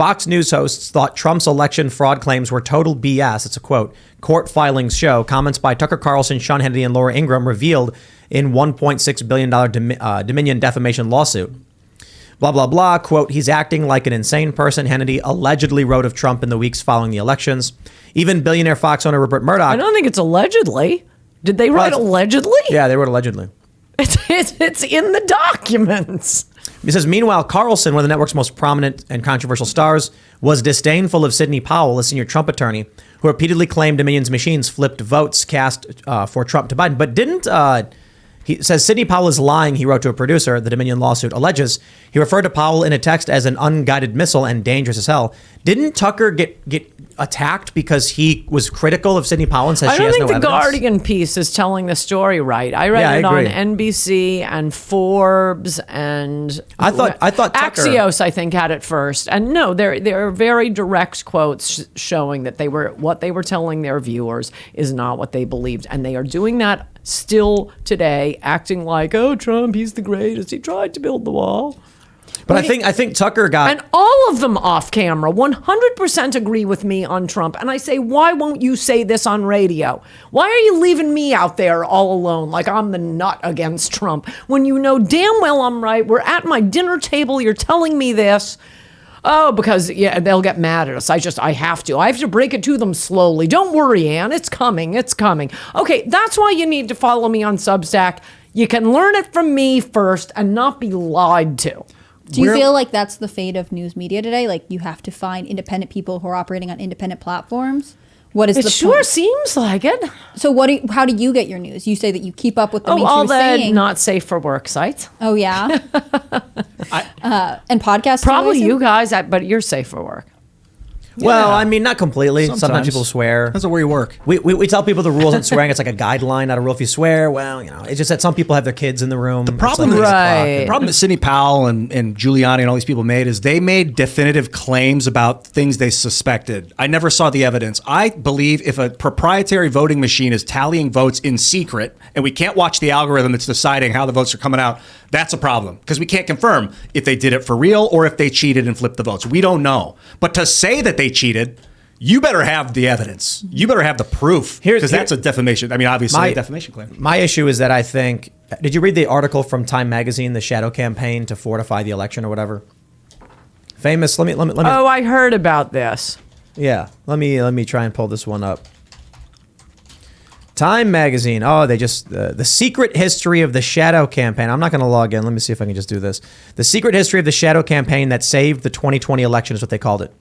Fox News hosts thought Trump's election fraud claims were total BS. It's a quote. Court filings show comments by Tucker Carlson, Sean Hannity, and Laura Ingraham revealed in $1.6 billion Dominion defamation lawsuit. Blah, blah, blah. Quote, he's acting like an insane person, Hannity allegedly wrote of Trump in the weeks following the elections. Even billionaire Fox owner Rupert Murdoch. I don't think it's allegedly. Did they write allegedly? Yeah, they wrote allegedly. It's in the documents. He says, meanwhile, Carlson, one of the network's most prominent and controversial stars, was disdainful of Sidney Powell, a senior Trump attorney, who repeatedly claimed Dominion's machines flipped votes cast for Trump to Biden. But didn't... He says Sidney Powell is lying, he wrote to a producer. The Dominion lawsuit alleges. He referred to Powell in a text as an unguided missile and dangerous as hell. Didn't Tucker get attacked because he was critical of Sidney Powell and says she has no evidence? I don't think the Guardian piece is telling the story right. I read it on NBC and Forbes and I thought Tucker, Axios, I think, had it first. And no, there are very direct quotes showing that what they were telling their viewers is not what they believed. And they are doing that still today, acting like, oh, Trump, he's the greatest. He tried to build the wall. But I think Tucker got... And all of them off camera 100% agree with me on Trump. And I say, why won't you say this on radio? Why are you leaving me out there all alone like I'm the nut against Trump when you know damn well I'm right? We're at my dinner table. You're telling me this. Oh, because they'll get mad at us. I have to break it to them slowly. Don't worry, Ann. It's coming. It's coming. Okay, that's why you need to follow me on Substack. You can learn it from me first and not be lied to. Do you feel like that's the fate of news media today? Like you have to find independent people who are operating on independent platforms? What is the point? It sure seems like it. So how do you get your news? You say that you keep up with the all the not safe for work sites. Oh, yeah? And podcasts? Probably you guys, but you're safe for work. Well, I mean, not completely. Sometimes people swear. That's where you work. We tell people the rules on swearing. It's like a guideline, not a rule. If you swear, well, it's just that some people have their kids in the room. The problem that Sidney Powell and Giuliani and all these people made is they made definitive claims about things they suspected. I never saw the evidence. I believe if a proprietary voting machine is tallying votes in secret and we can't watch the algorithm that's deciding how the votes are coming out, that's a problem because we can't confirm if they did it for real or if they cheated and flipped the votes. We don't know. But to say that they cheated, you better have the evidence. You better have the proof because that's a defamation. I mean, obviously a defamation claim. My issue is that I think, did you read the article from Time Magazine, the shadow campaign to fortify the election or whatever? Famous, let me. Oh, I heard about this. Yeah, let me try and pull this one up. Time Magazine. Oh, they just, the secret history of the shadow campaign. I'm not going to log in. Let me see if I can just do this. The secret history of the shadow campaign that saved the 2020 election is what they called it.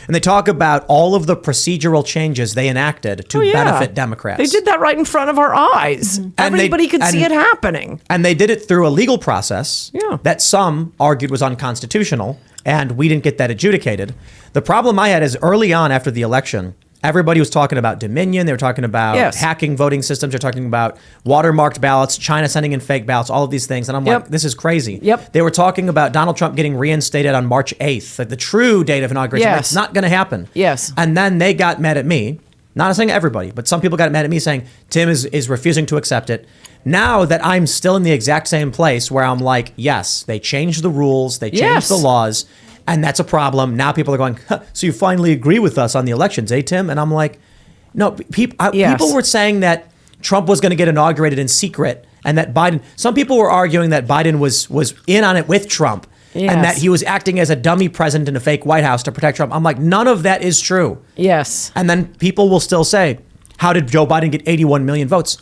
And they talk about all of the procedural changes they enacted to benefit Democrats. They did that right in front of our eyes. Mm-hmm. Everybody could see it happening. And they did it through a legal process that some argued was unconstitutional, and we didn't get that adjudicated. The problem I had is early on after the election, everybody was talking about Dominion. They were talking about hacking voting systems. They're talking about watermarked ballots, China sending in fake ballots, all of these things. And I'm like, this is crazy. They were talking about Donald Trump getting reinstated on March 8th, like the true date of inauguration. It's not going to happen. And then they got mad at me. Not saying everybody, but some people got mad at me saying Tim is refusing to accept it. Now that I'm still in the exact same place where I'm like, yes, they changed the rules. They changed the laws. And that's a problem. Now people are going, so you finally agree with us on the elections, eh, Tim? And I'm like, no, people were saying that Trump was going to get inaugurated in secret and that Biden, some people were arguing that Biden was in on it with Trump and that he was acting as a dummy president in a fake White House to protect Trump. I'm like, none of that is true. And then people will still say, how did Joe Biden get 81 million votes?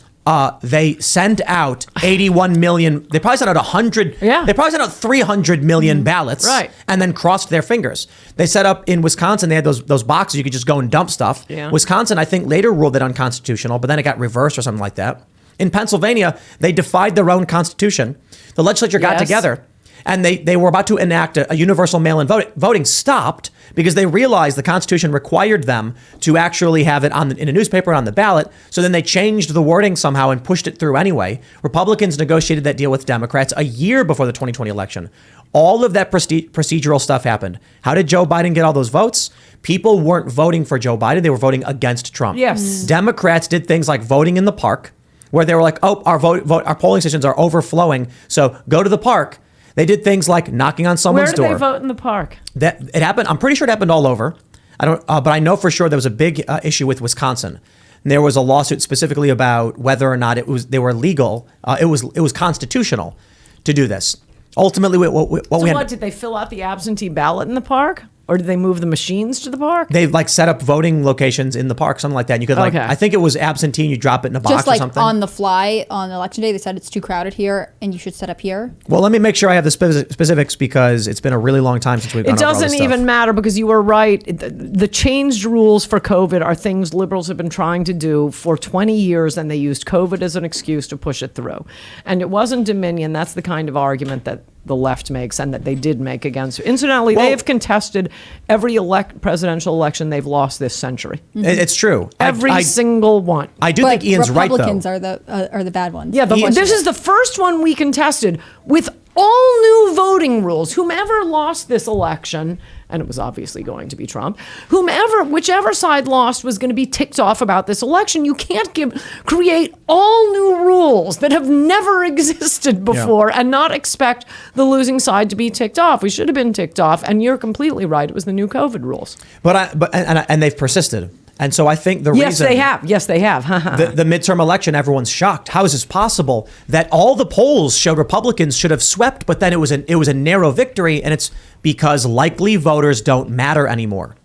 They sent out 81 million. They probably sent out 100. They probably sent out 300 million ballots. And then crossed their fingers. They set up in Wisconsin. They had those boxes you could just go and dump stuff. Wisconsin, I think, later ruled it unconstitutional, but then it got reversed or something like that. In Pennsylvania, they defied their own constitution. The legislature got together. And they were about to enact a universal mail-in voting stopped because they realized the Constitution required them to actually have it in a newspaper on the ballot. So then they changed the wording somehow and pushed it through anyway. Republicans negotiated that deal with Democrats a year before the 2020 election. All of that procedural stuff happened. How did Joe Biden get all those votes? People weren't voting for Joe Biden. They were voting against Trump. Democrats did things like voting in the park, where they were like, oh, our polling stations are overflowing, so go to the park. They did things like knocking on Where someone's did door. they vote in the park? That it happened. I'm pretty sure it happened all over. I don't, but I know for sure there was a big issue with Wisconsin. And there was a lawsuit specifically about whether or not they were legal. It was constitutional to do this. Ultimately, What did they fill out the absentee ballot in the park, or did they move the machines to the park? They've like set up voting locations in the park, something like that. And you could like, I think it was absentee, and you drop it in a box Just like or something. on the fly on election day, they said it's too crowded here and you should set up here. Well, let me make sure I have the specifics because it's been a really long time since we've gone It over all this doesn't stuff. even matter because you were right. The changed rules for COVID are things liberals have been trying to do for 20 years, and they used COVID as an excuse to push it through. And it wasn't Dominion. That's the kind of argument that the left makes and that they did make against. Incidentally, they have contested every presidential election they've lost this century. It's true. Every single one. I do think Ian's right, though. Republicans are the bad ones. Yeah, this is the first one we contested with all new voting rules. Whomever lost this election, and it was obviously going to be Trump, whichever side lost was going to be ticked off about this election. You can't create all new rules that have never existed before and not expect the losing side to be ticked off. We should have been ticked off, and you're completely right. It was the new COVID rules. And they've persisted. And so I think Yes, they have. the midterm election, everyone's shocked. How is this possible that all the polls showed Republicans should have swept, but then it was a narrow victory, and it's because likely voters don't matter anymore.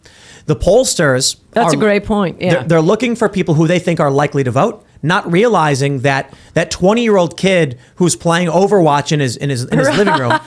The pollsters That's a great point. Yeah. They're looking for people who they think are likely to vote, not realizing that 20-year-old kid who's playing Overwatch in his living room,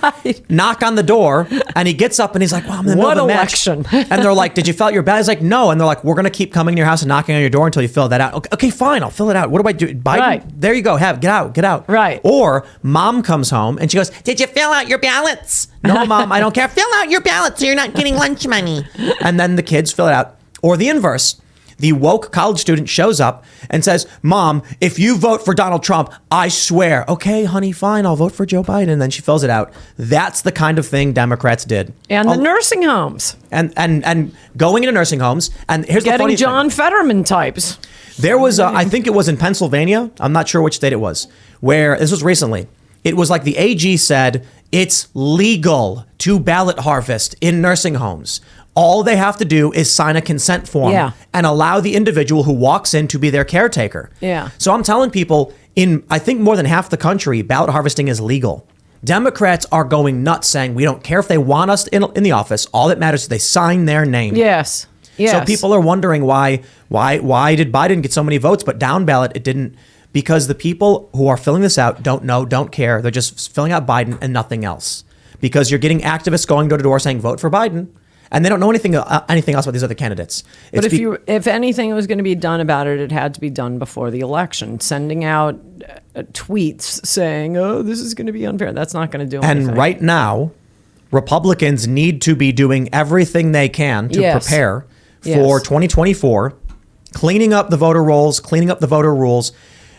knock on the door, and he gets up and he's like, "Well, I'm in the middle of a match." election? And they're like, "Did you fill out your ballot?" He's like, "No." And they're like, "We're gonna keep coming to your house and knocking on your door until you fill that out." Okay, fine, I'll fill it out. What do I do? Biden? Right. There you go. Get out. Right. Or mom comes home and she goes, "Did you fill out your ballots?" "No, mom, I don't care." "Fill out your ballots so you're not getting lunch money." And then the kids fill it out. Or the inverse. The woke college student shows up and says, "Mom, if you vote for Donald Trump, I swear." "Okay, honey, fine, I'll vote for Joe Biden." And then she fills it out. That's the kind of thing Democrats did. And the nursing homes. And going into nursing homes. And here's the funny Getting John thing. Fetterman types. There was, I think it was in Pennsylvania. I'm not sure which state it was. Where this was recently. It was like the AG said, it's legal to ballot harvest in nursing homes. All they have to do is sign a consent form and allow the individual who walks in to be their caretaker. Yeah. So I'm telling people I think more than half the country, ballot harvesting is legal. Democrats are going nuts saying we don't care if they want us in the office. All that matters is they sign their name. Yes. So people are wondering why did Biden get so many votes, but down ballot it didn't? Because the people who are filling this out don't know, don't care. They're just filling out Biden and nothing else. Because you're getting activists going door to door saying vote for Biden. And they don't know anything else about these other candidates. But if anything was going to be done about it, it had to be done before the election. Sending out tweets saying, "Oh, this is going to be unfair," that's not going to do anything. And right now, Republicans need to be doing everything they can to prepare for 2024, cleaning up the voter rolls, cleaning up the voter rules.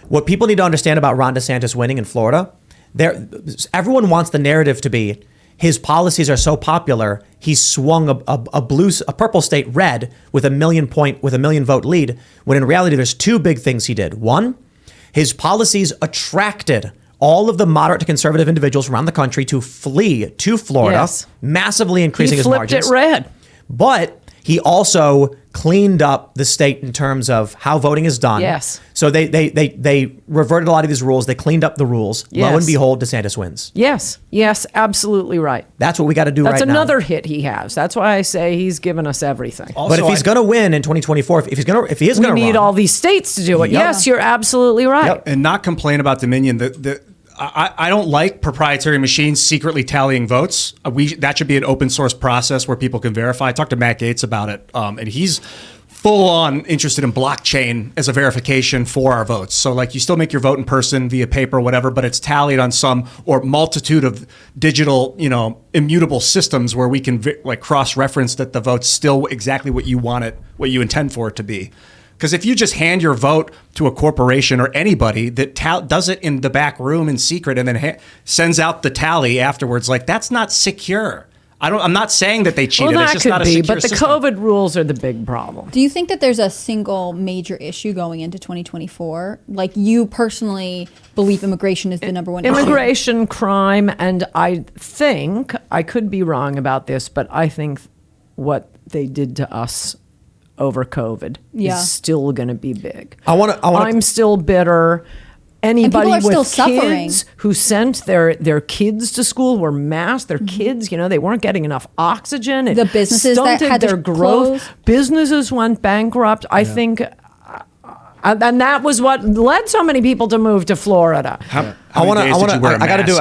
What people need to understand about Ron DeSantis winning in Florida, everyone wants the narrative to be, his policies are so popular, he swung a purple state red with a million vote lead, when in reality there's two big things he did. One, his policies attracted all of the moderate to conservative individuals around the country to flee to Florida, massively increasing his margins. He flipped it red. But he also cleaned up the state in terms of how voting is done. Yes. So they reverted a lot of these rules. They cleaned up the rules. Yes. Lo and behold, DeSantis wins. Yes, absolutely right. That's what we got to do right now. That's another hit he has. That's why I say he's given us everything. Also, but if he's going to win in 2024, if he is going to we need all these states to do it. Yep. Yes, you're absolutely right. Yep. And not complain about Dominion. I don't like proprietary machines secretly tallying votes. That should be an open source process where people can verify. I talked to Matt Gaetz about it, and he's full on interested in blockchain as a verification for our votes. So like you still make your vote in person via paper, whatever, but it's tallied on some or multitude of digital, immutable systems where we can cross-reference that the vote's still exactly what you want it, what you intend for it to be. Because if you just hand your vote to a corporation or anybody that does it in the back room in secret and then sends out the tally afterwards, that's not secure. I'm not saying that they cheated. Well, it's that just could not a be, secure but the system. COVID rules are the big problem. Do you think that there's a single major issue going into 2024? Like, you personally believe immigration is the number one issue? Immigration, crime, and I think, I could be wrong about this, but I think what they did to us over COVID is still going to be big. I'm still bitter. Anybody are still with suffering. kids who sent their kids to school were masked. Their kids, they weren't getting enough oxygen. It The businesses that stunted had to their growth. close. Businesses went bankrupt. I think, and that was what led so many people to move to Florida. I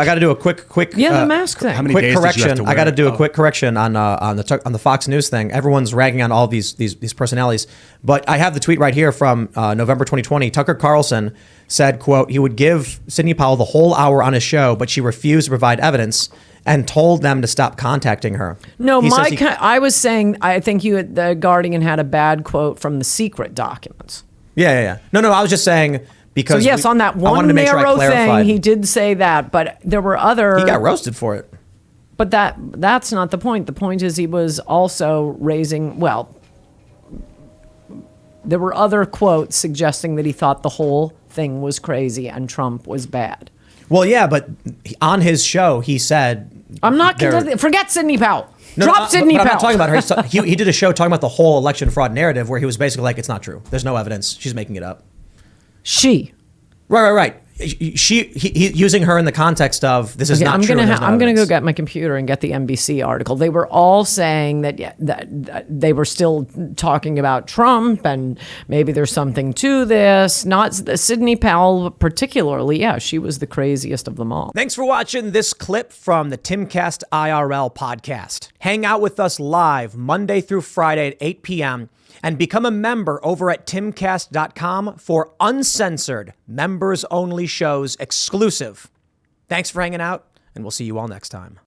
got to do a quick The mask thing. how many quick days did you have correction. to I got to wear do it? a quick correction on the Fox News thing. Everyone's ragging on all these personalities, but I have the tweet right here from November 2020. Tucker Carlson said, "quote He would give Sidney Powell the whole hour on his show, but she refused to provide evidence and told them to stop contacting her." No, He says I was saying I think the Guardian had a bad quote from the secret documents. Yeah. No. I was just saying because So yes, on that I wanted one to make sure I narrow clarified. thing, he did say that, but there were other. He got roasted for it. But that's not the point. The point is he was also raising. Well, there were other quotes suggesting that he thought the whole thing was crazy and Trump was bad. Well, yeah, but on his show he said, I'm not there- contesting. Forget Sidney Powell. No, Drop Sidney but Powell. I'm not talking about her. He did a show talking about the whole election fraud narrative where he was basically like, it's not true. There's no evidence. She's making it up. She. Right. He using her in the context of this is Okay, not true. I'm gonna go get my computer and get the NBC article. They were all saying that they were still talking about Trump and maybe there's something to this. Not Sidney Powell particularly. Yeah, she was the craziest of them all. Thanks for watching this clip from the Timcast IRL podcast. Hang out with us live Monday through Friday at 8 p.m. and become a member over at timcast.com for uncensored, members-only shows exclusive. Thanks for hanging out, and we'll see you all next time.